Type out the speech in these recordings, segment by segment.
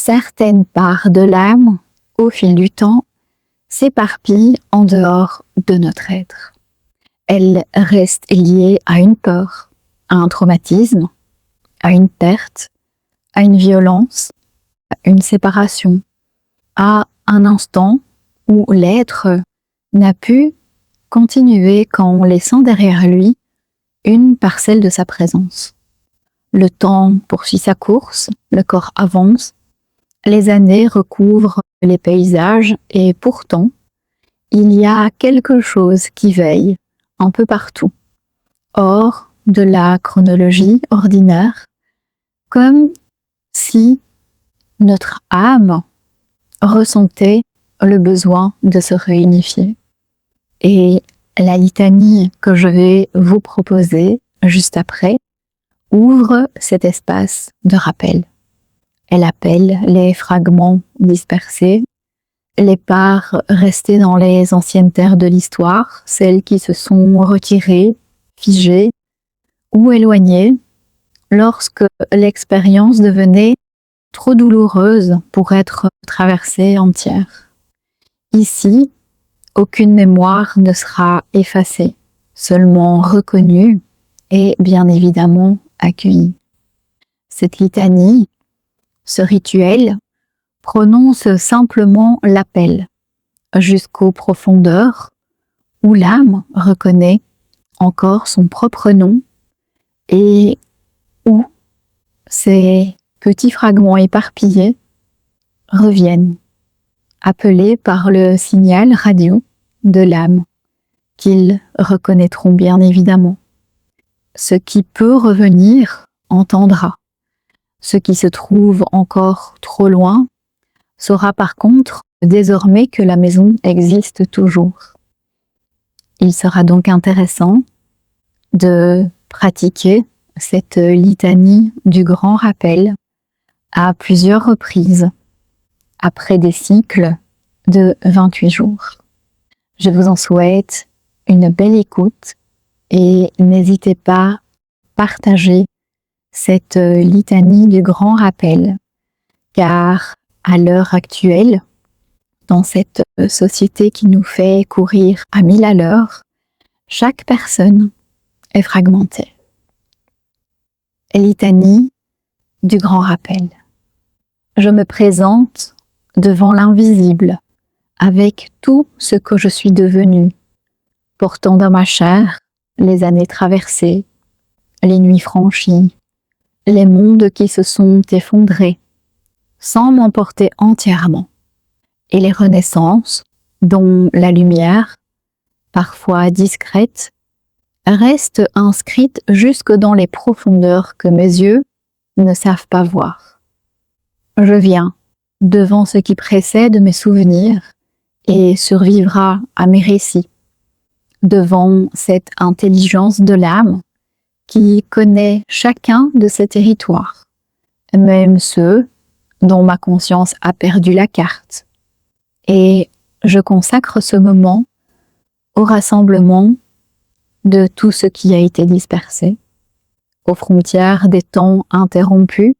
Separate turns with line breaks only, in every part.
certaines parts de l'âme, au fil du temps, s'éparpillent en dehors de notre être. Elles restent liées à une peur, à un traumatisme, à une perte, à une violence, à une séparation, à un instant où l'être n'a pu continuer qu'en laissant derrière lui une parcelle de sa présence. Le temps poursuit sa course, le corps avance, les années recouvrent les paysages et pourtant, il y a quelque chose qui veille un peu partout, hors de la chronologie ordinaire, comme si notre âme ressentait le besoin de se réunifier. Et la litanie que je vais vous proposer juste après ouvre cet espace de rappel. Elle appelle les fragments dispersés, les parts restées dans les anciennes terres de l'histoire, celles qui se sont retirées, figées ou éloignées lorsque l'expérience devenait trop douloureuse pour être traversée entière. Ici, aucune mémoire ne sera effacée, seulement reconnue et bien évidemment accueillie. Cette litanie, ce rituel, prononce simplement l'appel jusqu'aux profondeurs où l'âme reconnaît encore son propre nom et où ces petits fragments éparpillés reviennent, appelés par le signal radio de l'âme, qu'ils reconnaîtront bien évidemment. Ce qui peut revenir entendra. Ce qui se trouve encore trop loin saura par contre désormais que la maison existe toujours. Il sera donc intéressant de pratiquer cette litanie du grand rappel à plusieurs reprises, après des cycles de 28 jours. Je vous en souhaite une belle écoute et n'hésitez pas à partager cette litanie du grand rappel, car à l'heure actuelle, dans cette société qui nous fait courir à 1000 à l'heure, chaque personne est fragmentée. Litanie du grand rappel. Je me présente devant l'invisible avec tout ce que je suis devenue, portant dans ma chair les années traversées, les nuits franchies, les mondes qui se sont effondrés, sans m'emporter entièrement, et les renaissances dont la lumière, parfois discrète, reste inscrite jusque dans les profondeurs que mes yeux ne savent pas voir. Je viens devant ce qui précède mes souvenirs et survivra à mes récits, devant cette intelligence de l'âme qui connaît chacun de ces territoires, même ceux dont ma conscience a perdu la carte. Et je consacre ce moment au rassemblement de tout ce qui a été dispersé, aux frontières des temps interrompus,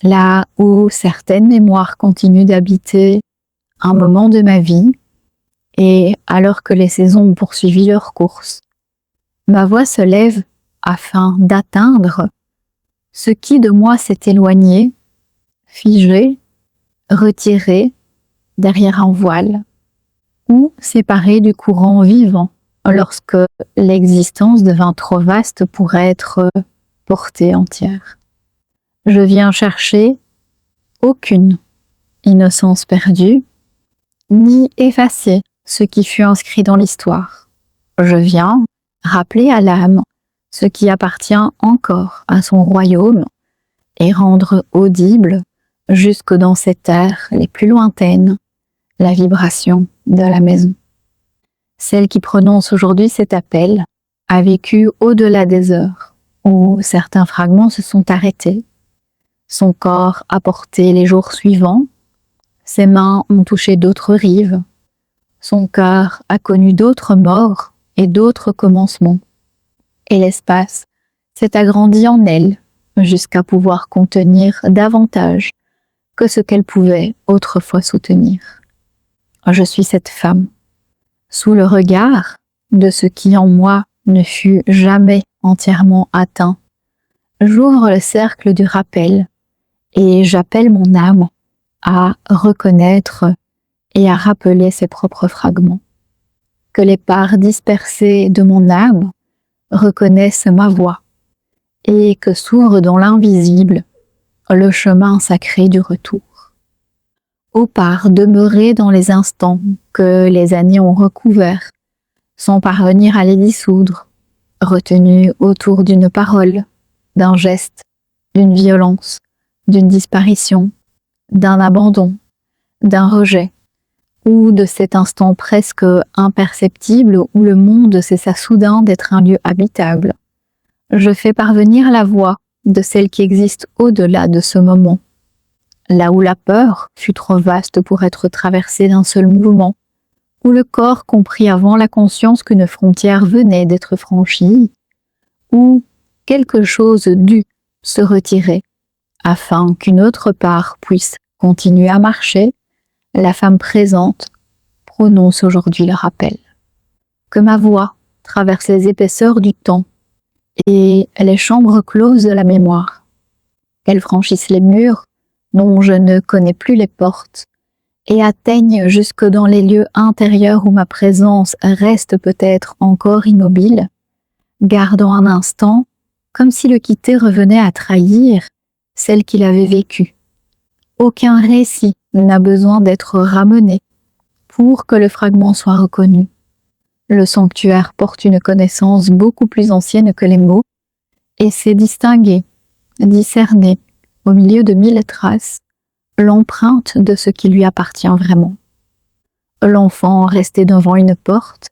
là où certaines mémoires continuent d'habiter un moment de ma vie, et alors que les saisons ont poursuivi leur course, ma voix se lève afin d'atteindre ce qui de moi s'est éloigné, figé, retiré derrière un voile, ou séparé du courant vivant lorsque l'existence devint trop vaste pour être portée entière. Je viens chercher aucune innocence perdue, ni effacer ce qui fut inscrit dans l'histoire. Je viens rappeler à l'âme ce qui appartient encore à son royaume et rendre audible jusque dans ces terres les plus lointaines la vibration de la maison. Celle qui prononce aujourd'hui cet appel a vécu au-delà des heures où certains fragments se sont arrêtés. Son corps a porté les jours suivants, ses mains ont touché d'autres rives, son cœur a connu d'autres morts et d'autres commencements. Et l'espace s'est agrandi en elle jusqu'à pouvoir contenir davantage que ce qu'elle pouvait autrefois soutenir. Je suis cette femme, sous le regard de ce qui en moi ne fut jamais entièrement atteint. J'ouvre le cercle du rappel et j'appelle mon âme à reconnaître et à rappeler ses propres fragments. Que les parts dispersées de mon âme reconnaissent ma voix et que s'ouvre dans l'invisible le chemin sacré du retour. Aux parts demeurées dans les instants que les années ont recouverts, sans parvenir à les dissoudre, retenues autour d'une parole, d'un geste, d'une violence, d'une disparition, d'un abandon, d'un rejet, ou de cet instant presque imperceptible où le monde cessa soudain d'être un lieu habitable. Je fais parvenir la voix de celle qui existe au-delà de ce moment, là où la peur fut trop vaste pour être traversée d'un seul mouvement, où le corps comprit avant la conscience qu'une frontière venait d'être franchie, où quelque chose dut se retirer afin qu'une autre part puisse continuer à marcher. La femme présente prononce aujourd'hui le rappel. Que ma voix traverse les épaisseurs du temps et les chambres closes de la mémoire. Qu'elle franchisse les murs dont je ne connais plus les portes et atteigne jusque dans les lieux intérieurs où ma présence reste peut-être encore immobile, gardant un instant comme si le quitter revenait à trahir celle qu'il avait vécue. Aucun récit n'a besoin d'être ramené pour que le fragment soit reconnu. Le sanctuaire porte une connaissance beaucoup plus ancienne que les mots et sait distinguer, discerner, au milieu de 1000 traces, l'empreinte de ce qui lui appartient vraiment. L'enfant restait devant une porte,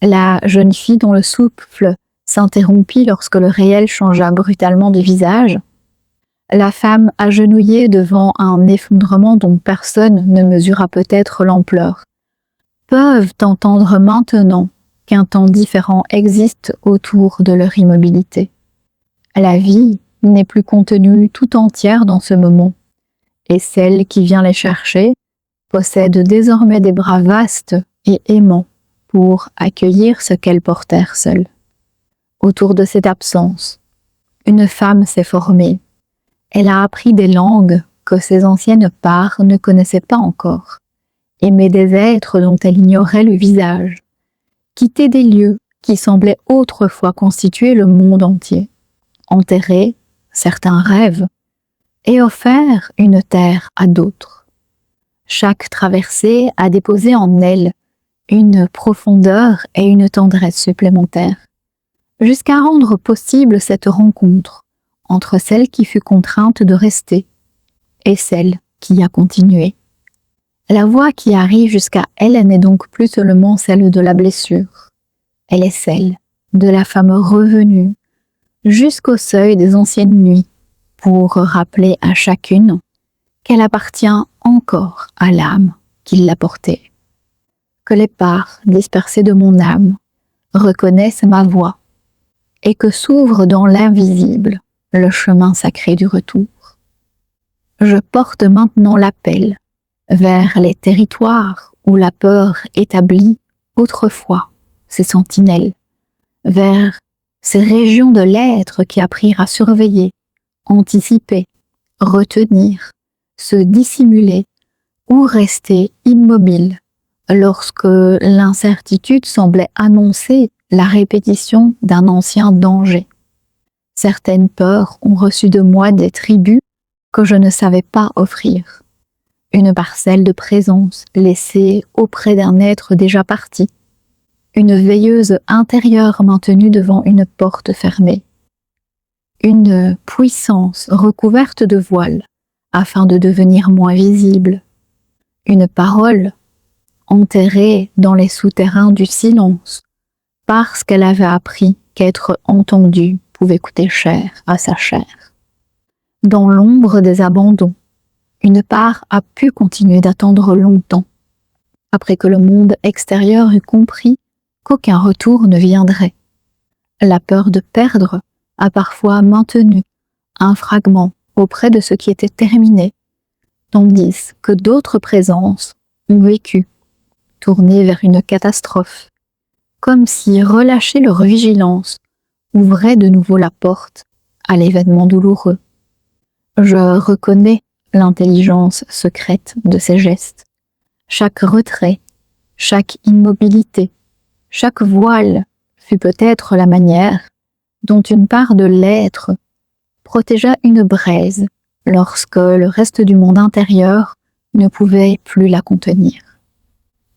la jeune fille dont le souffle s'interrompit lorsque le réel changea brutalement de visage, la femme agenouillée devant un effondrement dont personne ne mesura peut-être l'ampleur, peuvent entendre maintenant qu'un temps différent existe autour de leur immobilité. La vie n'est plus contenue tout entière dans ce moment, et celle qui vient les chercher possède désormais des bras vastes et aimants pour accueillir ce qu'elles portèrent seules. Autour de cette absence, une femme s'est formée. Elle a appris des langues que ses anciennes parts ne connaissaient pas encore, aimé des êtres dont elle ignorait le visage, quitté des lieux qui semblaient autrefois constituer le monde entier, enterré certains rêves et offert une terre à d'autres. Chaque traversée a déposé en elle une profondeur et une tendresse supplémentaires, jusqu'à rendre possible cette rencontre entre celle qui fut contrainte de rester et celle qui a continué. La voix qui arrive jusqu'à elle n'est donc plus seulement celle de la blessure, elle est celle de la femme revenue jusqu'au seuil des anciennes nuits pour rappeler à chacune qu'elle appartient encore à l'âme qui l'a portée. Que les parts dispersées de mon âme reconnaissent ma voix et que s'ouvre dans l'invisible le chemin sacré du retour. Je porte maintenant l'appel vers les territoires où la peur établit autrefois ses sentinelles, vers ces régions de l'être qui apprirent à surveiller, anticiper, retenir, se dissimuler ou rester immobile lorsque l'incertitude semblait annoncer la répétition d'un ancien danger. Certaines peurs ont reçu de moi des tributs que je ne savais pas offrir. Une parcelle de présence laissée auprès d'un être déjà parti. Une veilleuse intérieure maintenue devant une porte fermée. Une puissance recouverte de voile afin de devenir moins visible. Une parole enterrée dans les souterrains du silence parce qu'elle avait appris qu'être entendue pouvait coûter cher à sa chair. Dans l'ombre des abandons, une part a pu continuer d'attendre longtemps, après que le monde extérieur eut compris qu'aucun retour ne viendrait. La peur de perdre a parfois maintenu un fragment auprès de ce qui était terminé, tandis que d'autres présences ont vécu, tournées vers une catastrophe, comme si relâcher leur vigilance ouvrait de nouveau la porte à l'événement douloureux. Je reconnais l'intelligence secrète de ces gestes. Chaque retrait, chaque immobilité, chaque voile fut peut-être la manière dont une part de l'être protégea une braise lorsque le reste du monde intérieur ne pouvait plus la contenir.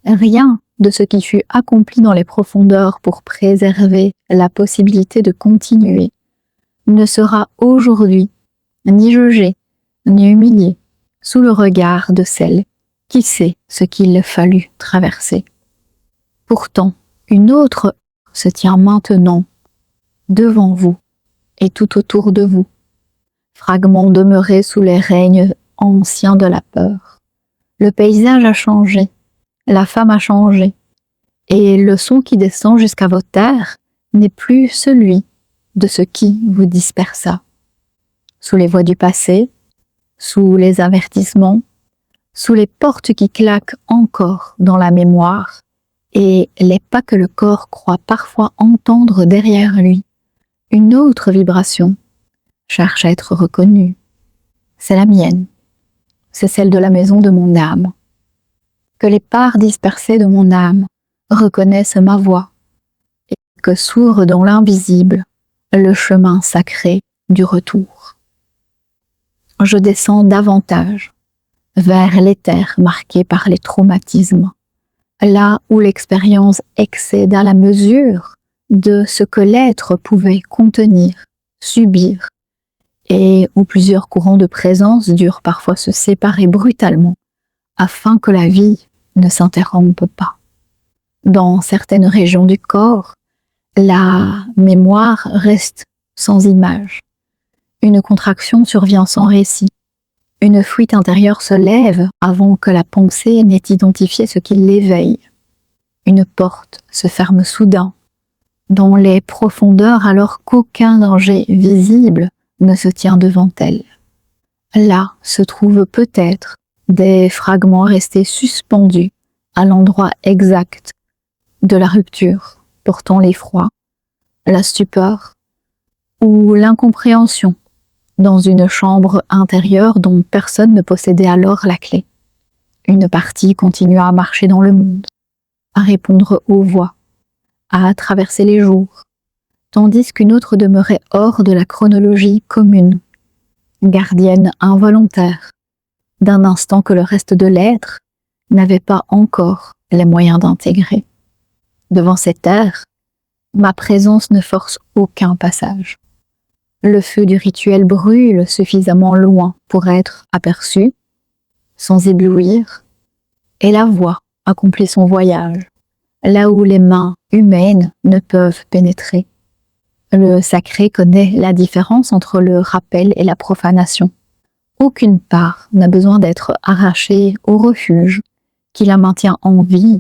Rien de ce qui fut accompli dans les profondeurs pour préserver la possibilité de continuer ne sera aujourd'hui ni jugé, ni humilié sous le regard de celle qui sait ce qu'il fallut traverser. Pourtant, une autre se tient maintenant devant vous et tout autour de vous, fragments demeurés sous les règnes anciens de la peur. Le paysage a changé, la femme a changé, et le son qui descend jusqu'à vos terres n'est plus celui de ce qui vous dispersa. Sous les voix du passé, sous les avertissements, sous les portes qui claquent encore dans la mémoire, et les pas que le corps croit parfois entendre derrière lui, une autre vibration cherche à être reconnue. C'est la mienne, c'est celle de la maison de mon âme. Que les parts dispersées de mon âme reconnaissent ma voix, et que s'ouvre dans l'invisible le chemin sacré du retour. Je descends davantage vers l'éther marqué par les traumatismes, là où l'expérience excède à la mesure de ce que l'être pouvait contenir, subir, et où plusieurs courants de présence durent parfois se séparer brutalement, afin que la vie ne s'interrompe pas. Dans certaines régions du corps, la mémoire reste sans image. Une contraction survient sans récit. Une fuite intérieure se lève avant que la pensée n'ait identifié ce qui l'éveille. Une porte se ferme soudain, dans les profondeurs alors qu'aucun danger visible ne se tient devant elle. Là se trouvent peut-être des fragments restés suspendus à l'endroit exact de la rupture, portant l'effroi, la stupeur ou l'incompréhension dans une chambre intérieure dont personne ne possédait alors la clé. Une partie continua à marcher dans le monde, à répondre aux voix, à traverser les jours, tandis qu'une autre demeurait hors de la chronologie commune, gardienne involontaire d'un instant que le reste de l'être n'avait pas encore les moyens d'intégrer. Devant cette ère, ma présence ne force aucun passage. Le feu du rituel brûle suffisamment loin pour être aperçu, sans éblouir, et la voix accomplit son voyage, là où les mains humaines ne peuvent pénétrer. Le sacré connaît la différence entre le rappel et la profanation. Aucune part n'a besoin d'être arrachée au refuge qui la maintient en vie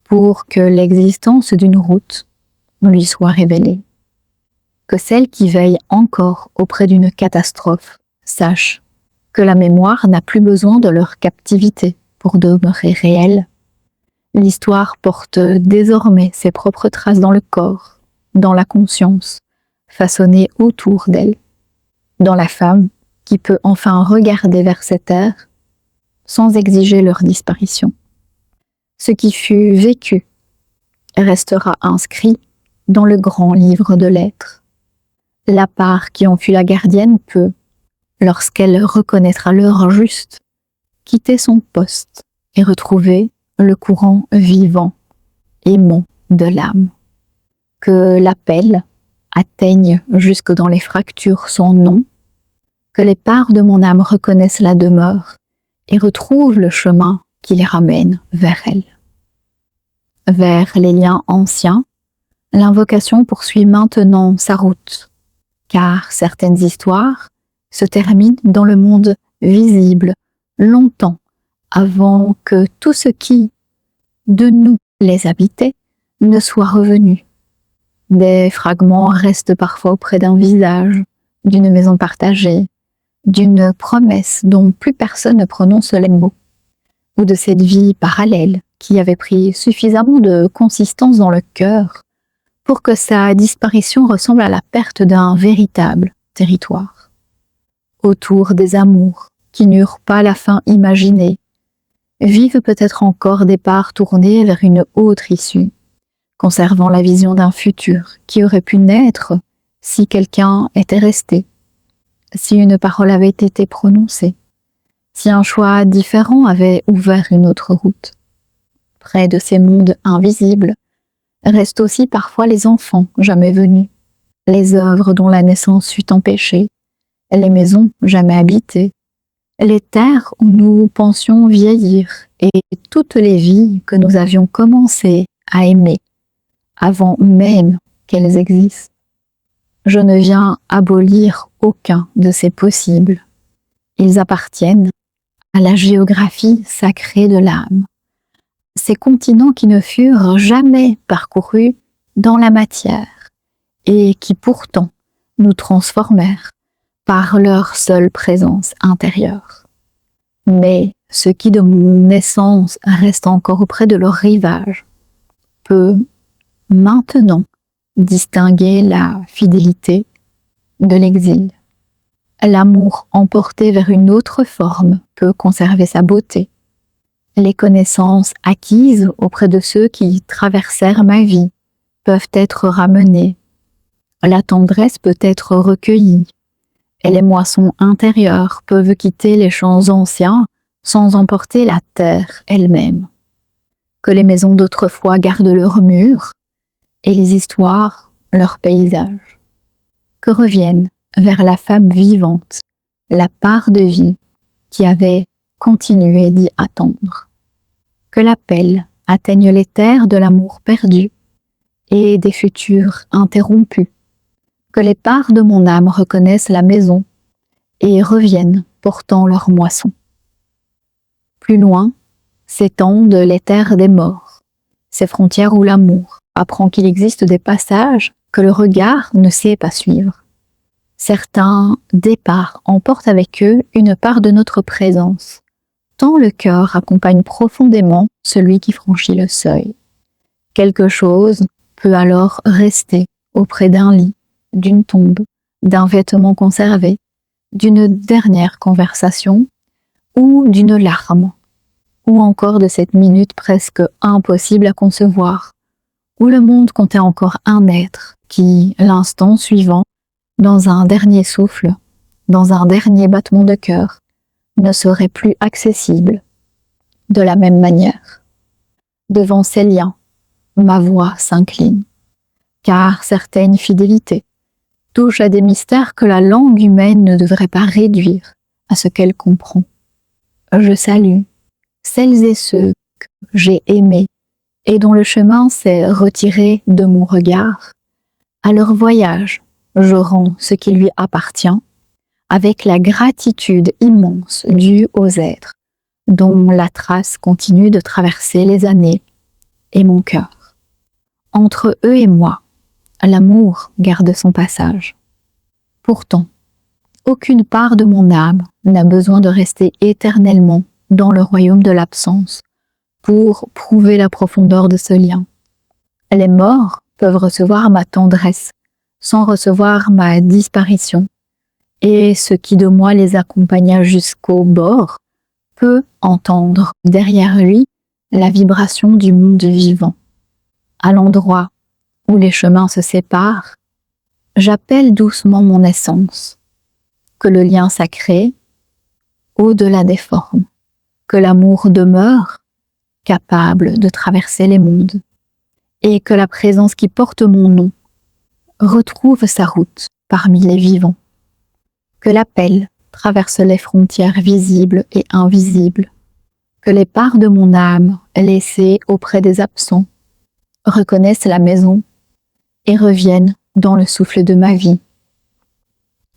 pour que l'existence d'une route lui soit révélée. Que celle qui veille encore auprès d'une catastrophe sache que la mémoire n'a plus besoin de leur captivité pour demeurer réelle. L'histoire porte désormais ses propres traces dans le corps, dans la conscience, façonnée autour d'elle, dans la femme qui peut enfin regarder vers cette ère sans exiger leur disparition. Ce qui fut vécu restera inscrit dans le grand livre de l'être. La part qui en fut la gardienne peut, lorsqu'elle reconnaîtra l'heure juste, quitter son poste et retrouver le courant vivant, aimant de l'âme. Que l'appel atteigne jusque dans les fractures son nom, que les parts de mon âme reconnaissent la demeure et retrouvent le chemin qui les ramène vers elle. Vers les liens anciens, l'invocation poursuit maintenant sa route, car certaines histoires se terminent dans le monde visible longtemps avant que tout ce qui, de nous, les habitait, ne soit revenu. Des fragments restent parfois auprès d'un visage, d'une maison partagée, d'une promesse dont plus personne ne prononce les mots, ou de cette vie parallèle qui avait pris suffisamment de consistance dans le cœur pour que sa disparition ressemble à la perte d'un véritable territoire. Autour des amours qui n'eurent pas la fin imaginée, vivent peut-être encore des parts tournées vers une autre issue, conservant la vision d'un futur qui aurait pu naître si quelqu'un était resté, si une parole avait été prononcée, si un choix différent avait ouvert une autre route. Près de ces mondes invisibles restent aussi parfois les enfants jamais venus, les œuvres dont la naissance fut empêchée, les maisons jamais habitées, les terres où nous pensions vieillir et toutes les vies que nous avions commencé à aimer avant même qu'elles existent. Je ne viens abolir aucun de ces possibles. Ils appartiennent à la géographie sacrée de l'âme. Ces continents qui ne furent jamais parcourus dans la matière et qui pourtant nous transformèrent par leur seule présence intérieure. Mais ce qui de mon naissance reste encore auprès de leur rivage peut maintenant distinguer la fidélité de l'exil. L'amour emporté vers une autre forme peut conserver sa beauté. Les connaissances acquises auprès de ceux qui traversèrent ma vie peuvent être ramenées. La tendresse peut être recueillie. Et les moissons intérieures peuvent quitter les champs anciens sans emporter la terre elle-même. Que les maisons d'autrefois gardent leurs murs et les histoires leurs paysages. Que revienne vers la femme vivante la part de vie qui avait continué d'y attendre. Que l'appel atteigne les terres de l'amour perdu et des futurs interrompus. Que les parts de mon âme reconnaissent la maison et reviennent portant leur moisson. Plus loin s'étendent les terres des morts, ces frontières où l'amour apprend qu'il existe des passages que le regard ne sait pas suivre. Certains départs emportent avec eux une part de notre présence, tant le cœur accompagne profondément celui qui franchit le seuil. Quelque chose peut alors rester auprès d'un lit, d'une tombe, d'un vêtement conservé, d'une dernière conversation ou d'une larme, ou encore de cette minute presque impossible à concevoir, où le monde comptait encore un être qui, l'instant suivant, dans un dernier souffle, dans un dernier battement de cœur, ne serait plus accessible. De la même manière, devant ces liens, ma voix s'incline, car certaines fidélités touchent à des mystères que la langue humaine ne devrait pas réduire à ce qu'elle comprend. Je salue celles et ceux que j'ai aimés et dont le chemin s'est retiré de mon regard. À leur voyage, je rends ce qui lui appartient avec la gratitude immense due aux êtres dont la trace continue de traverser les années et mon cœur. Entre eux et moi, l'amour garde son passage. Pourtant, aucune part de mon âme n'a besoin de rester éternellement dans le royaume de l'absence pour prouver la profondeur de ce lien. Les morts peuvent recevoir ma tendresse sans recevoir ma disparition, et ce qui de moi les accompagna jusqu'au bord peut entendre derrière lui la vibration du monde vivant. À l'endroit où les chemins se séparent, j'appelle doucement mon essence, que le lien sacré, au-delà des formes, que l'amour demeure, capable de traverser les mondes, et que la présence qui porte mon nom retrouve sa route parmi les vivants, que l'appel traverse les frontières visibles et invisibles, que les parts de mon âme laissées auprès des absents reconnaissent la maison et reviennent dans le souffle de ma vie.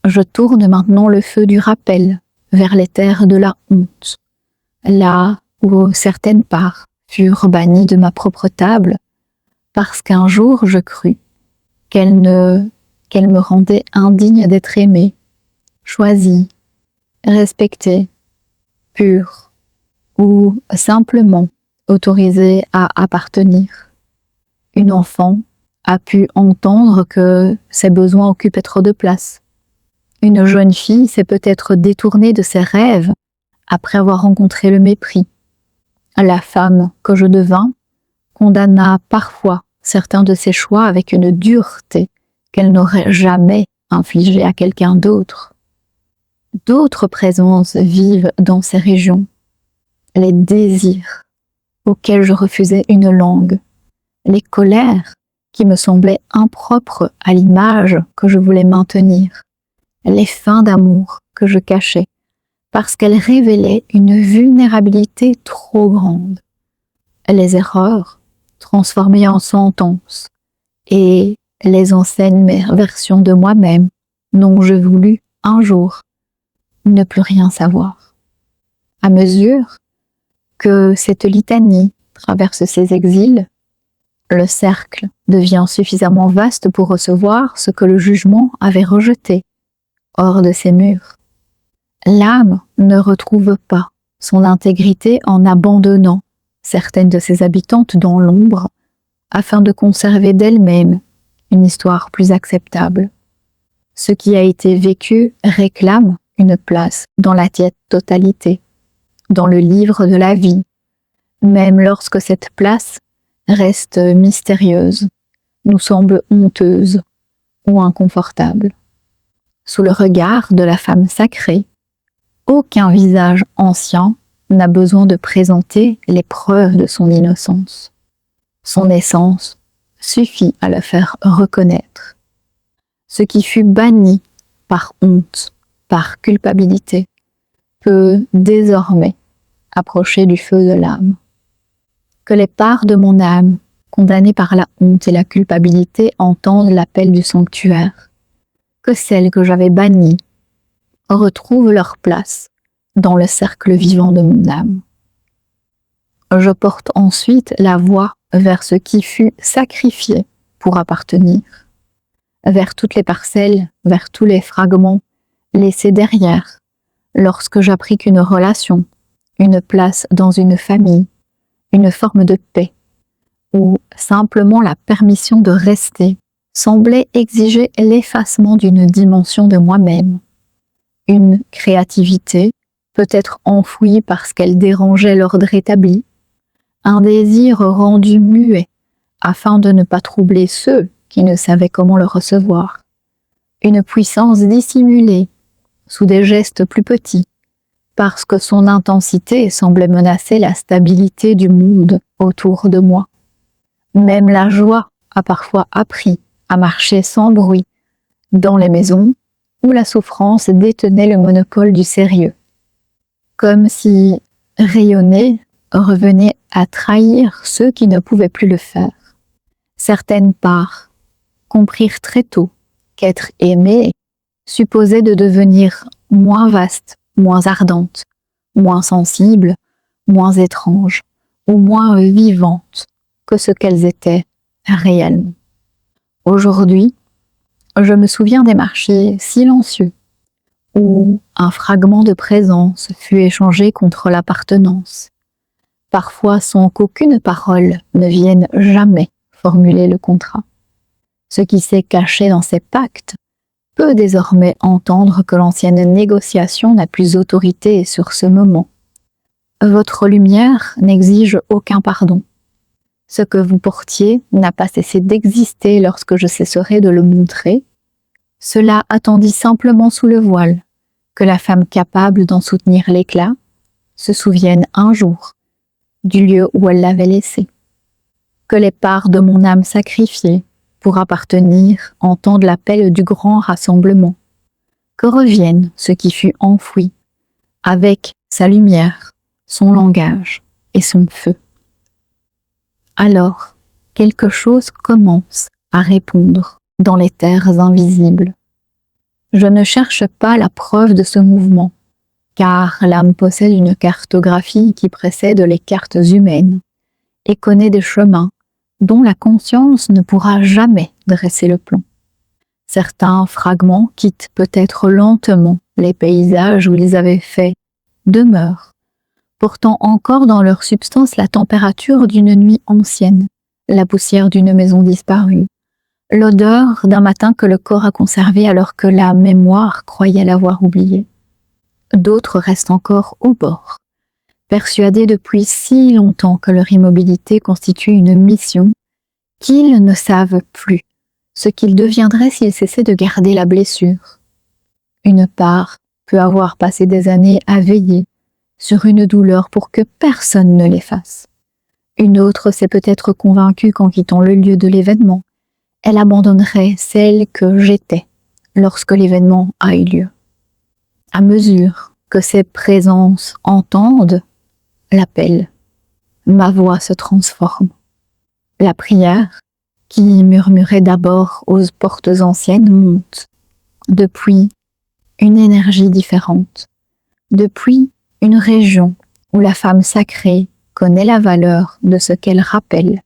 Je tourne maintenant le feu du rappel vers les terres de la honte, là où certaines parts furent bannies de ma propre table, parce qu'un jour je crus qu'elle me rendait indigne d'être aimée, choisie, respectée, pure, ou simplement autorisée à appartenir. Une enfant a pu entendre que ses besoins occupaient trop de place. Une jeune fille s'est peut-être détournée de ses rêves après avoir rencontré le mépris. La femme que je devins condamna parfois certains de ses choix avec une dureté qu'elle n'aurait jamais infligée à quelqu'un d'autre. D'autres présences vivent dans ces régions. Les désirs auxquels je refusais une langue, les colères qui me semblaient impropres à l'image que je voulais maintenir, les fins d'amour que je cachais, parce qu'elles révélaient une vulnérabilité trop grande, les erreurs transformées en sentences, et les anciennes versions de moi-même dont je voulus un jour ne plus rien savoir. À mesure que cette litanie traverse ces exils, le cercle devient suffisamment vaste pour recevoir ce que le jugement avait rejeté hors de ses murs. L'âme ne retrouve pas son intégrité en abandonnant certaines de ses habitantes dans l'ombre afin de conserver d'elle-même une histoire plus acceptable. Ce qui a été vécu réclame une place dans la totalité, dans le livre de la vie, même lorsque cette place reste mystérieuse, nous semble honteuse ou inconfortable. Sous le regard de la femme sacrée, aucun visage ancien n'a besoin de présenter les preuves de son innocence. Son essence suffit à la faire reconnaître. Ce qui fut banni par honte, par culpabilité, peut désormais approcher du feu de l'âme. Que les parts de mon âme, condamnées par la honte et la culpabilité, entendent l'appel du sanctuaire. Que celles que j'avais bannies retrouvent leur place dans le cercle vivant de mon âme. Je porte ensuite la voix vers ce qui fut sacrifié pour appartenir, vers toutes les parcelles, vers tous les fragments laissés derrière, lorsque j'appris qu'une relation, une place dans une famille, une forme de paix, ou simplement la permission de rester, semblait exiger l'effacement d'une dimension de moi-même. Une créativité, peut-être enfouie parce qu'elle dérangeait l'ordre établi, un désir rendu muet afin de ne pas troubler ceux qui ne savaient comment le recevoir, une puissance dissimulée sous des gestes plus petits, parce que son intensité semblait menacer la stabilité du monde autour de moi. Même la joie a parfois appris à marcher sans bruit dans les maisons où la souffrance détenait le monopole du sérieux, comme si rayonner revenait à trahir ceux qui ne pouvaient plus le faire. Certaines parts comprirent très tôt qu'être aimée supposait de devenir moins vaste, moins ardente, moins sensible, moins étrange ou moins vivante que ce qu'elles étaient réellement. Aujourd'hui, je me souviens des marchés silencieux où un fragment de présence fut échangé contre l'appartenance, parfois sans qu'aucune parole ne vienne jamais formuler le contrat. Ce qui s'est caché dans ces pactes peut désormais entendre que l'ancienne négociation n'a plus autorité sur ce moment. Votre lumière n'exige aucun pardon. Ce que vous portiez n'a pas cessé d'exister lorsque je cesserai de le montrer. Cela attendit simplement sous le voile que la femme capable d'en soutenir l'éclat se souvienne un jour du lieu où elle l'avait laissé. Que les parts de mon âme sacrifiée pour appartenir entendent l'appel du grand rassemblement. Que revienne ce qui fut enfoui, avec sa lumière, son langage et son feu. Alors, quelque chose commence à répondre dans les terres invisibles. Je ne cherche pas la preuve de ce mouvement, car l'âme possède une cartographie qui précède les cartes humaines et connaît des chemins dont la conscience ne pourra jamais dresser le plan. Certains fragments quittent peut-être lentement les paysages où ils avaient fait demeure, portant encore dans leur substance la température d'une nuit ancienne, la poussière d'une maison disparue, l'odeur d'un matin que le corps a conservé alors que la mémoire croyait l'avoir oublié. D'autres restent encore au bord, persuadés depuis si longtemps que leur immobilité constitue une mission, qu'ils ne savent plus ce qu'ils deviendraient s'ils cessaient de garder la blessure. Une part peut avoir passé des années à veiller sur une douleur pour que personne ne l'efface. Une autre s'est peut-être convaincue qu'en quittant le lieu de l'événement, elle abandonnerait celle que j'étais lorsque l'événement a eu lieu. À mesure que ces présences entendent l'appel, ma voix se transforme. La prière, qui murmurait d'abord aux portes anciennes, monte, depuis une énergie différente, depuis une région où la femme sacrée connaît la valeur de ce qu'elle rappelle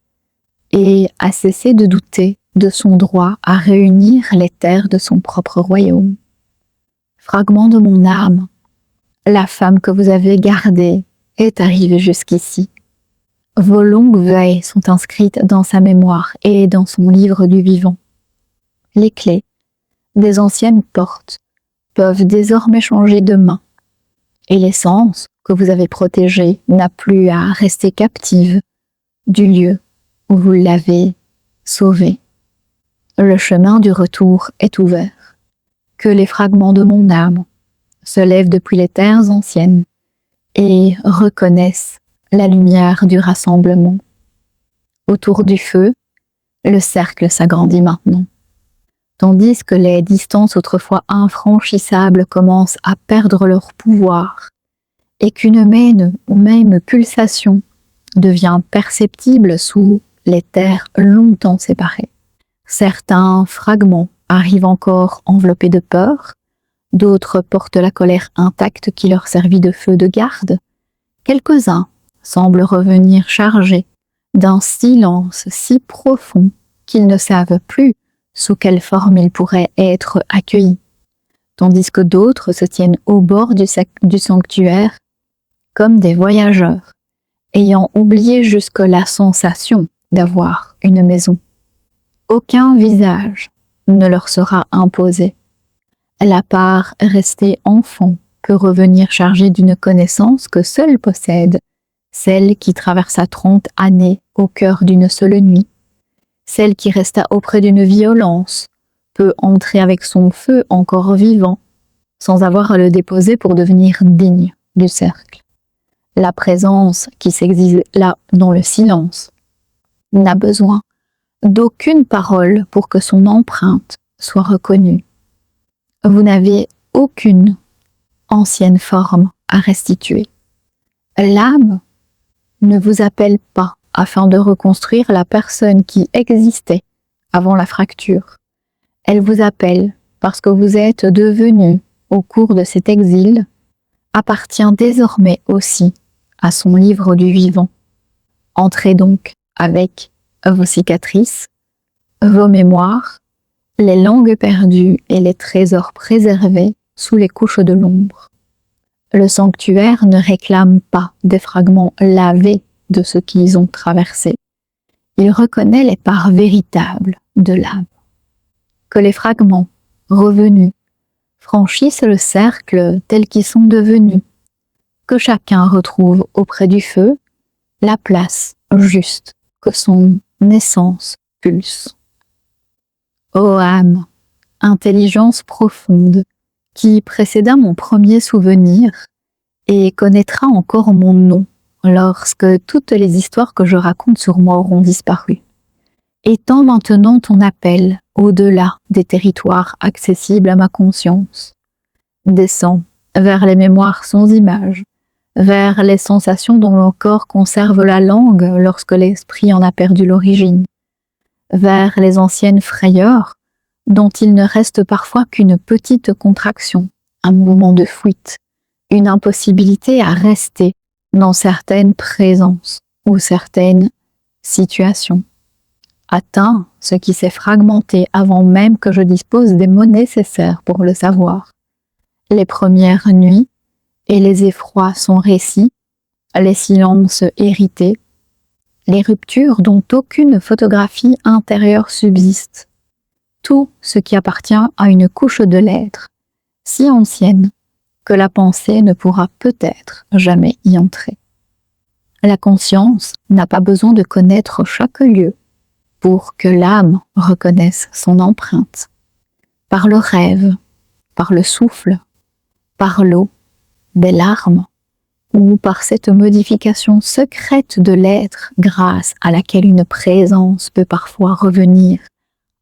et a cessé de douter de son droit à réunir les terres de son propre royaume. Fragment de mon âme, la femme que vous avez gardée est arrivée jusqu'ici. Vos longues veilles sont inscrites dans sa mémoire et dans son livre du vivant. Les clés des anciennes portes peuvent désormais changer de main, et l'essence que vous avez protégée n'a plus à rester captive du lieu où vous l'avez sauvée. Le chemin du retour est ouvert. Que les fragments de mon âme se lèvent depuis les terres anciennes et reconnaissent la lumière du rassemblement. Autour du feu, le cercle s'agrandit maintenant. Tandis que les distances autrefois infranchissables commencent à perdre leur pouvoir et qu'une même pulsation devient perceptible sous les terres longtemps séparées. Certains fragments arrivent encore enveloppés de peur, d'autres portent la colère intacte qui leur servit de feu de garde, quelques-uns semblent revenir chargés d'un silence si profond qu'ils ne savent plus sous quelle forme ils pourraient être accueillis, tandis que d'autres se tiennent au bord du sanctuaire comme des voyageurs, ayant oublié jusque la sensation d'avoir une maison. Aucun visage ne leur sera imposé. La part restée enfant peut revenir chargée d'une connaissance que seule possède celle qui traversa 30 années au cœur d'une seule nuit. Celle qui resta auprès d'une violence peut entrer avec son feu encore vivant, sans avoir à le déposer pour devenir digne du cercle. La présence qui s'exige là dans le silence n'a besoin d'aucune parole pour que son empreinte soit reconnue. Vous n'avez aucune ancienne forme à restituer. L'âme ne vous appelle pas afin de reconstruire la personne qui existait avant la fracture. Elle vous appelle parce que vous êtes devenu, au cours de cet exil, appartient désormais aussi à son livre du vivant. Entrez donc avec vos cicatrices, vos mémoires, les langues perdues et les trésors préservés sous les couches de l'ombre. Le sanctuaire ne réclame pas des fragments lavés de ce qu'ils ont traversé. Il reconnaît les parts véritables de l'âme. Que les fragments revenus franchissent le cercle tel qu'ils sont devenus. Que chacun retrouve auprès du feu la place juste que son essence pulse. Ô âme, intelligence profonde, qui précéda mon premier souvenir et connaîtra encore mon nom lorsque toutes les histoires que je raconte sur moi auront disparu. Étends maintenant ton appel au-delà des territoires accessibles à ma conscience. Descends vers les mémoires sans images, vers les sensations dont le corps conserve la langue lorsque l'esprit en a perdu l'origine, vers les anciennes frayeurs dont il ne reste parfois qu'une petite contraction, un mouvement de fuite, une impossibilité à rester dans certaines présences ou certaines situations. Atteins ce qui s'est fragmenté avant même que je dispose des mots nécessaires pour le savoir. Les premières nuits et les effrois sont récits, les silences hérités, les ruptures dont aucune photographie intérieure subsiste. Tout ce qui appartient à une couche de l'être, si ancienne que la pensée ne pourra peut-être jamais y entrer. La conscience n'a pas besoin de connaître chaque lieu pour que l'âme reconnaisse son empreinte. Par le rêve, par le souffle, par l'eau, des larmes, ou par cette modification secrète de l'être grâce à laquelle une présence peut parfois revenir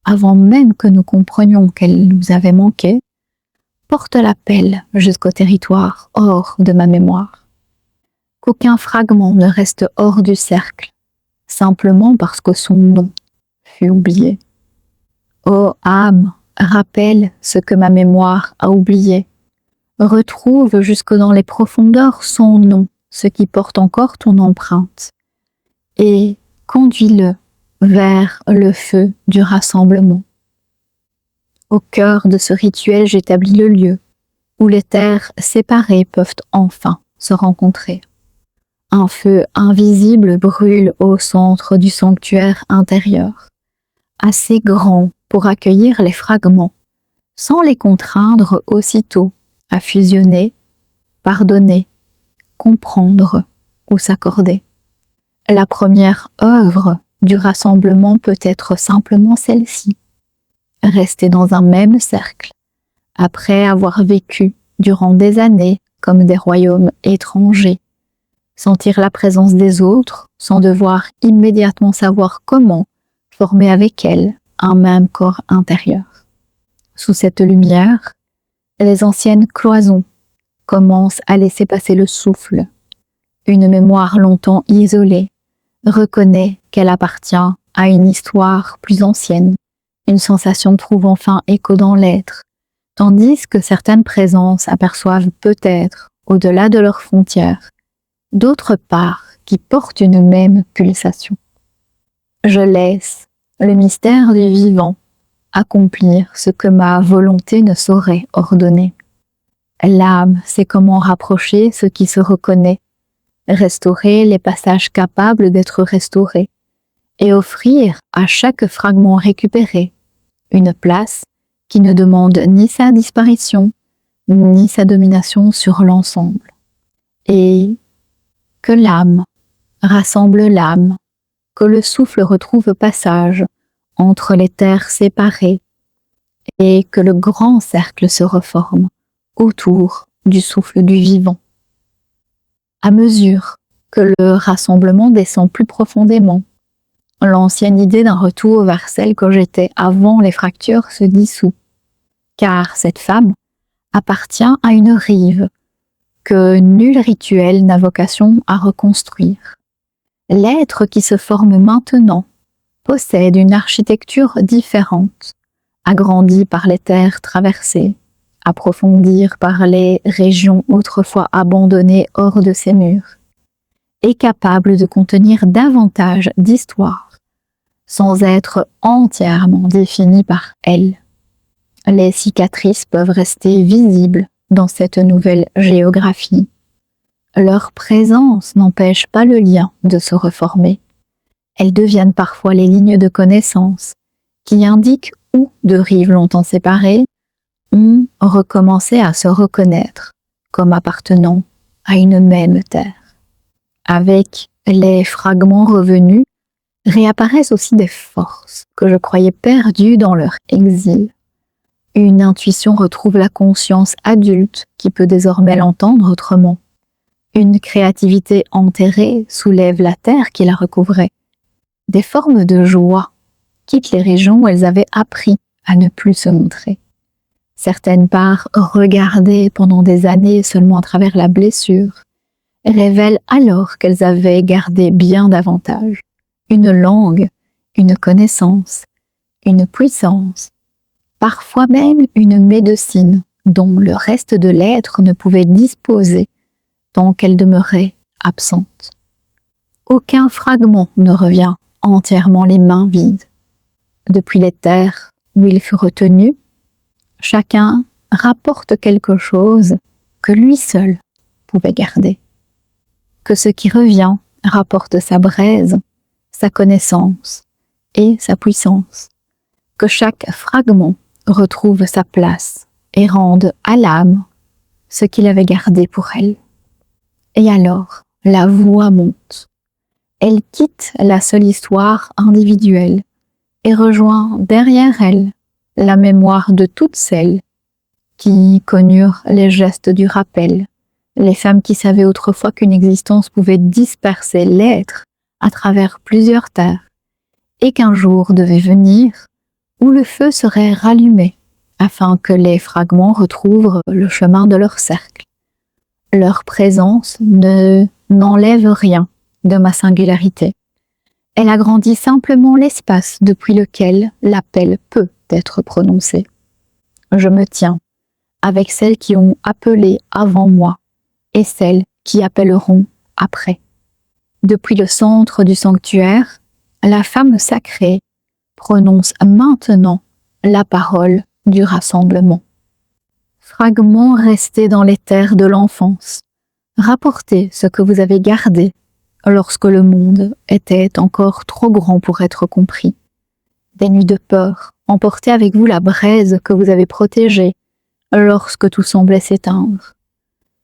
avant même que nous comprenions qu'elle nous avait manqué, porte l'appel jusqu'au territoire hors de ma mémoire. Qu'aucun fragment ne reste hors du cercle, simplement parce que son nom fut oublié. Ô âme, rappelle ce que ma mémoire a oublié. Retrouve jusque dans les profondeurs son nom, ce qui porte encore ton empreinte, et conduis-le vers le feu du rassemblement. Au cœur de ce rituel, j'établis le lieu où les terres séparées peuvent enfin se rencontrer. Un feu invisible brûle au centre du sanctuaire intérieur, assez grand pour accueillir les fragments, sans les contraindre aussitôt à fusionner, pardonner, comprendre ou s'accorder. La première œuvre du rassemblement peut être simplement celle-ci. Rester dans un même cercle, après avoir vécu durant des années comme des royaumes étrangers, sentir la présence des autres sans devoir immédiatement savoir comment former avec elles un même corps intérieur. Sous cette lumière, les anciennes cloisons commencent à laisser passer le souffle. Une mémoire longtemps isolée reconnaît qu'elle appartient à une histoire plus ancienne. Une sensation trouve enfin écho dans l'être, tandis que certaines présences aperçoivent peut-être, au-delà de leurs frontières, d'autres parts qui portent une même pulsation. Je laisse le mystère du vivant accomplir ce que ma volonté ne saurait ordonner. L'âme sait comment rapprocher ce qui se reconnaît, restaurer les passages capables d'être restaurés, et offrir à chaque fragment récupéré une place qui ne demande ni sa disparition, ni sa domination sur l'ensemble. Et que l'âme rassemble l'âme, que le souffle retrouve passage entre les terres séparées, et que le grand cercle se reforme autour du souffle du vivant. À mesure que le rassemblement descend plus profondément, l'ancienne idée d'un retour vers celle que j'étais avant les fractures se dissout, car cette femme appartient à une rive que nul rituel n'a vocation à reconstruire. L'être qui se forme maintenant possède une architecture différente, agrandie par les terres traversées, approfondie par les régions autrefois abandonnées hors de ses murs, et capable de contenir davantage d'histoires, sans être entièrement définie par elle. Les cicatrices peuvent rester visibles dans cette nouvelle géographie. Leur présence n'empêche pas le lien de se reformer. Elles deviennent parfois les lignes de connaissance qui indiquent où deux rives longtemps séparées ont recommencé à se reconnaître comme appartenant à une même terre. Avec les fragments revenus, réapparaissent aussi des forces que je croyais perdues dans leur exil. Une intuition retrouve la conscience adulte qui peut désormais l'entendre autrement. Une créativité enterrée soulève la terre qui la recouvrait. Des formes de joie quittent les régions où elles avaient appris à ne plus se montrer. Certaines parts regardées pendant des années seulement à travers la blessure révèlent alors qu'elles avaient gardé bien davantage. Une langue, une connaissance, une puissance, parfois même une médecine dont le reste de l'être ne pouvait disposer tant qu'elle demeurait absente. Aucun fragment ne revient entièrement les mains vides. Depuis les terres où il fut retenu, chacun rapporte quelque chose que lui seul pouvait garder. Que ce qui revient rapporte sa braise, sa connaissance et sa puissance. Que chaque fragment retrouve sa place et rende à l'âme ce qu'il avait gardé pour elle. Et alors, la voix monte. Elle quitte la seule histoire individuelle et rejoint derrière elle la mémoire de toutes celles qui connurent les gestes du rappel, les femmes qui savaient autrefois qu'une existence pouvait disperser l'être à travers plusieurs terres, et qu'un jour devait venir où le feu serait rallumé afin que les fragments retrouvent le chemin de leur cercle. Leur présence n'enlève rien de ma singularité. Elle agrandit simplement l'espace depuis lequel l'appel peut être prononcé. Je me tiens avec celles qui ont appelé avant moi et celles qui appelleront après. Depuis le centre du sanctuaire, la femme sacrée prononce maintenant la parole du rassemblement. Fragments restés dans les terres de l'enfance, rapportez ce que vous avez gardé lorsque le monde était encore trop grand pour être compris. Des nuits de peur, emportez avec vous la braise que vous avez protégée lorsque tout semblait s'éteindre.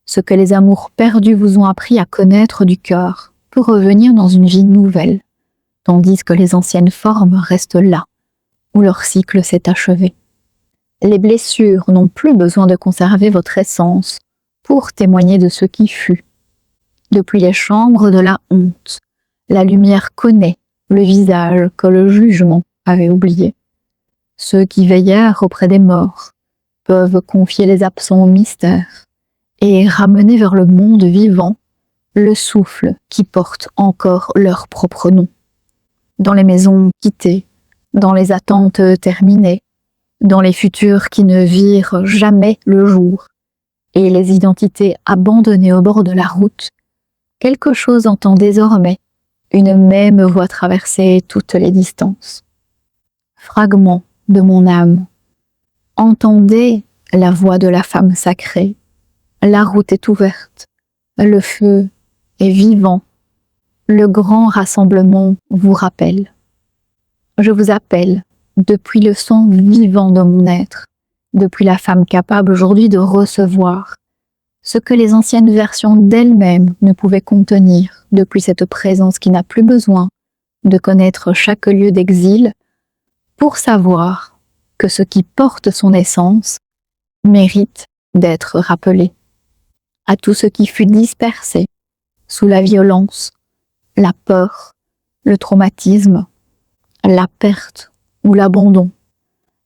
Ce que les amours perdus vous ont appris à connaître du cœur pour revenir dans une vie nouvelle, tandis que les anciennes formes restent là, où leur cycle s'est achevé. Les blessures n'ont plus besoin de conserver votre essence pour témoigner de ce qui fut. Depuis les chambres de la honte, la lumière connaît le visage que le jugement avait oublié. Ceux qui veillèrent auprès des morts peuvent confier les absents au mystère et ramener vers le monde vivant le souffle qui porte encore leur propre nom. Dans les maisons quittées, dans les attentes terminées, dans les futurs qui ne virent jamais le jour, et les identités abandonnées au bord de la route, quelque chose entend désormais une même voix traverser toutes les distances. Fragment de mon âme, entendez la voix de la femme sacrée. La route est ouverte, le feu est vivant, le grand rassemblement vous rappelle. Je vous appelle depuis le sang vivant de mon être, depuis la femme capable aujourd'hui de recevoir ce que les anciennes versions d'elle-même ne pouvaient contenir, depuis cette présence qui n'a plus besoin de connaître chaque lieu d'exil pour savoir que ce qui porte son essence mérite d'être rappelé. À tout ce qui fut dispersé sous la violence, la peur, le traumatisme, la perte ou l'abandon,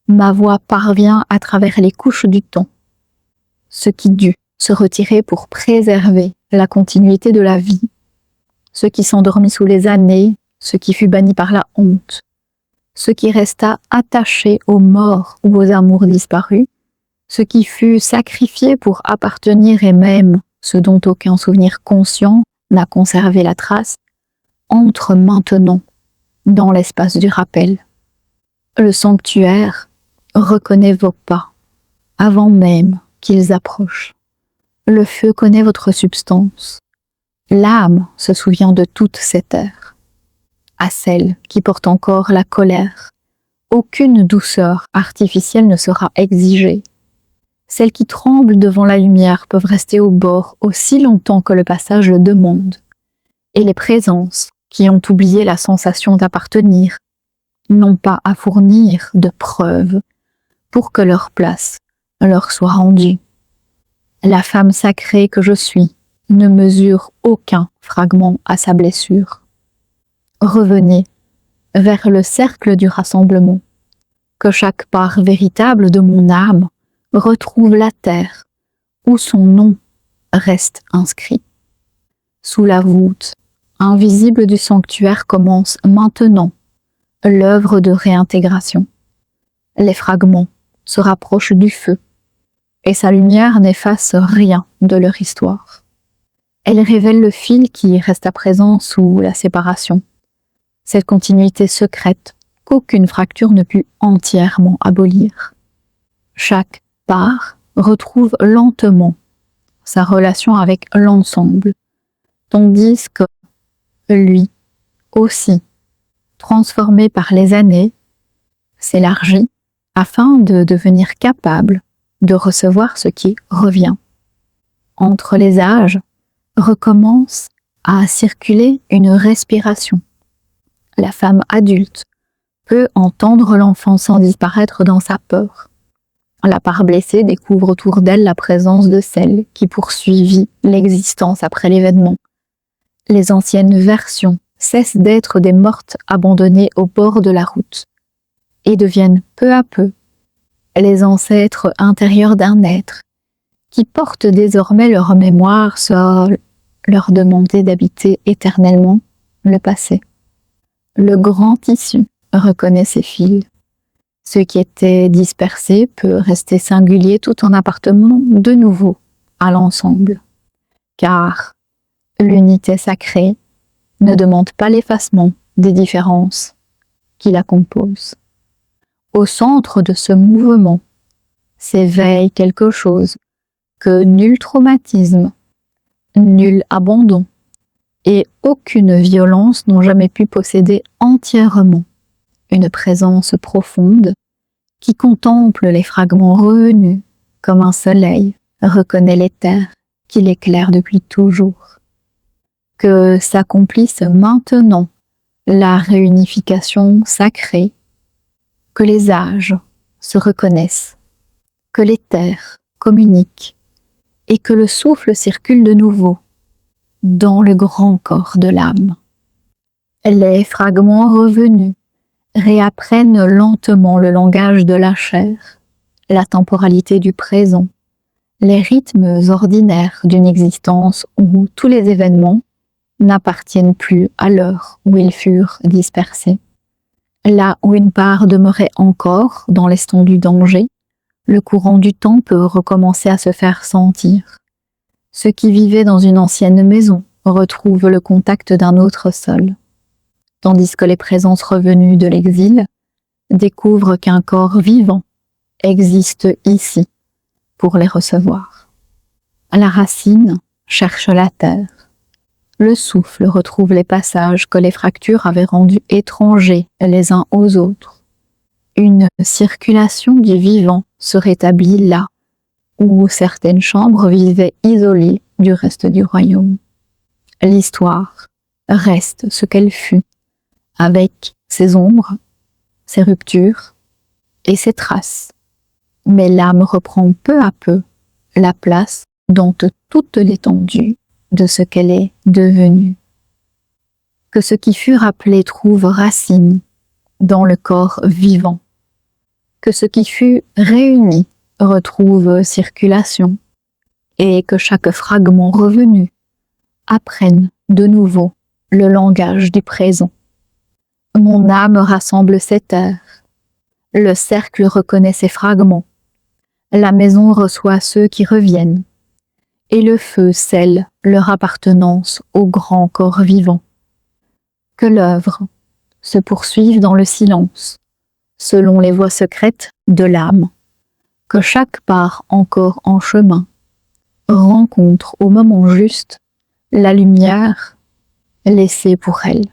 ma voix parvient à travers les couches du temps. Ce qui dut se retirer pour préserver la continuité de la vie, ce qui s'endormit sous les années, ce qui fut banni par la honte, ce qui resta attaché aux morts ou aux amours disparus, ce qui fut sacrifié pour appartenir et même ce dont aucun souvenir conscient n'a conservé la trace, entre maintenant dans l'espace du rappel. Le sanctuaire reconnaît vos pas avant même qu'ils approchent. Le feu connaît votre substance. L'âme se souvient de toutes ces terres. À celles qui portent encore la colère, aucune douceur artificielle ne sera exigée. Celles qui tremblent devant la lumière peuvent rester au bord aussi longtemps que le passage le demande. Et les présences qui ont oublié la sensation d'appartenir n'ont pas à fournir de preuves pour que leur place leur soit rendue. La femme sacrée que je suis ne mesure aucun fragment à sa blessure. Revenez vers le cercle du rassemblement, que chaque part véritable de mon âme retrouve la terre où son nom reste inscrit. Sous la voûte invisible du sanctuaire commence maintenant l'œuvre de réintégration. Les fragments se rapprochent du feu et sa lumière n'efface rien de leur histoire. Elle révèle le fil qui reste à présent sous la séparation, cette continuité secrète qu'aucune fracture ne put entièrement abolir. Chaque part retrouve lentement sa relation avec l'ensemble, tandis que lui aussi, transformé par les années, s'élargit afin de devenir capable de recevoir ce qui revient. Entre les âges, recommence à circuler une respiration. La femme adulte peut entendre l'enfant sans disparaître dans sa peur. La part blessée découvre autour d'elle la présence de celle qui poursuivit l'existence après l'événement. Les anciennes versions cessent d'être des mortes abandonnées au bord de la route et deviennent peu à peu les ancêtres intérieurs d'un être qui portent désormais leur mémoire sans leur demander d'habiter éternellement le passé. Le grand tissu reconnaît ses fils. Ce qui était dispersé peut rester singulier tout en appartenant de nouveau à l'ensemble. Car l'unité sacrée ne demande pas l'effacement des différences qui la composent. Au centre de ce mouvement s'éveille quelque chose que nul traumatisme, nul abandon et aucune violence n'ont jamais pu posséder entièrement. Une présence profonde qui contemple les fragments revenus comme un soleil reconnaît les terres qu'il éclaire depuis toujours. Que s'accomplisse maintenant la réunification sacrée, que les âges se reconnaissent, que les terres communiquent et que le souffle circule de nouveau dans le grand corps de l'âme. Les fragments revenus réapprennent lentement le langage de la chair, la temporalité du présent, les rythmes ordinaires d'une existence où tous les événements n'appartiennent plus à l'heure où ils furent dispersés. Là où une part demeurait encore dans l'eston du danger, le courant du temps peut recommencer à se faire sentir. Ceux qui vivaient dans une ancienne maison retrouvent le contact d'un autre sol, tandis que les présences revenues de l'exil découvrent qu'un corps vivant existe ici pour les recevoir. La racine cherche la terre. Le souffle retrouve les passages que les fractures avaient rendus étrangers les uns aux autres. Une circulation du vivant se rétablit là où certaines chambres vivaient isolées du reste du royaume. L'histoire reste ce qu'elle fut, avec ses ombres, ses ruptures et ses traces. Mais l'âme reprend peu à peu la place dans toute l'étendue de ce qu'elle est devenue. Que ce qui fut rappelé trouve racine dans le corps vivant. Que ce qui fut réuni retrouve circulation et que chaque fragment revenu apprenne de nouveau le langage du présent. Mon âme rassemble ses terres. Le cercle reconnaît ses fragments. La maison reçoit ceux qui reviennent. Et le feu scelle leur appartenance au grand corps vivant. Que l'œuvre se poursuive dans le silence, selon les voies secrètes de l'âme. Que chaque part encore en chemin rencontre au moment juste la lumière laissée pour elle.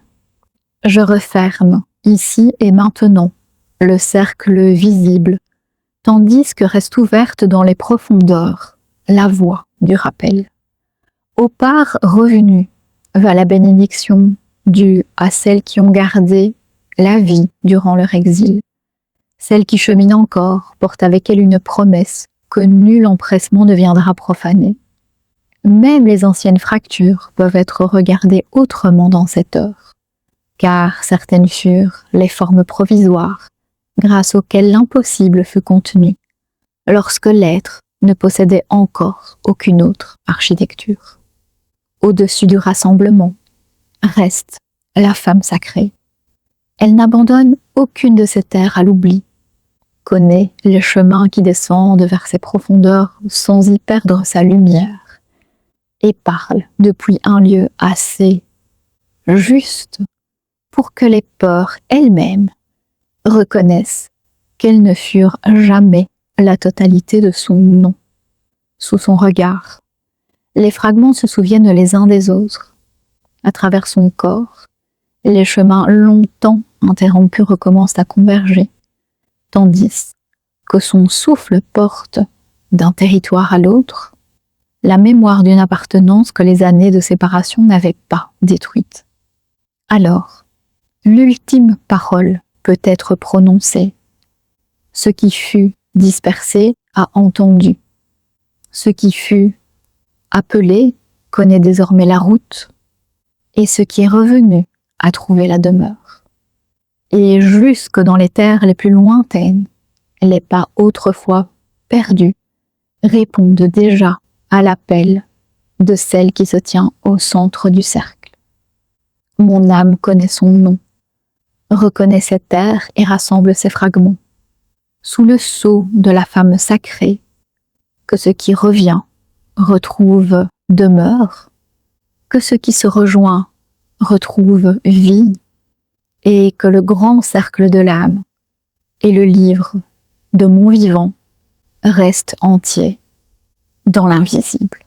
Je referme, ici et maintenant, le cercle visible, tandis que reste ouverte dans les profondeurs la voie du rappel. Aux parts revenues va la bénédiction due à celles qui ont gardé la vie durant leur exil. Celle qui chemine encore porte avec elle une promesse que nul empressement ne viendra profaner. Même les anciennes fractures peuvent être regardées autrement dans cette heure, car certaines furent les formes provisoires grâce auxquelles l'impossible fut contenu, lorsque l'être ne possédait encore aucune autre architecture. Au-dessus du rassemblement reste la femme sacrée. Elle n'abandonne aucune de ses terres à l'oubli, connaît les chemins qui descendent vers ses profondeurs sans y perdre sa lumière, et parle depuis un lieu assez juste pour que les peurs elles-mêmes reconnaissent qu'elles ne furent jamais la totalité de son nom. sous son regard. Les fragments se souviennent les uns des autres. À travers son corps, les chemins longtemps interrompus recommencent à converger, tandis que son souffle porte, d'un territoire à l'autre, la mémoire d'une appartenance que les années de séparation n'avaient pas détruite. Alors, l'ultime parole peut être prononcée. Ce qui fut dispersé a entendu. Ce qui fut appelé connaît désormais la route, et ce qui est revenu a trouvé la demeure. Et jusque dans les terres les plus lointaines, les pas autrefois perdus répondent déjà à l'appel de celle qui se tient au centre du cercle. Mon âme connaît son nom, reconnaît ses terres et rassemble ses fragments. Sous le sceau de la femme sacrée, que ce qui revient retrouve demeure, que ce qui se rejoint retrouve vie, et que le grand cercle de l'âme et le livre de mon vivant restent entiers dans l'invisible.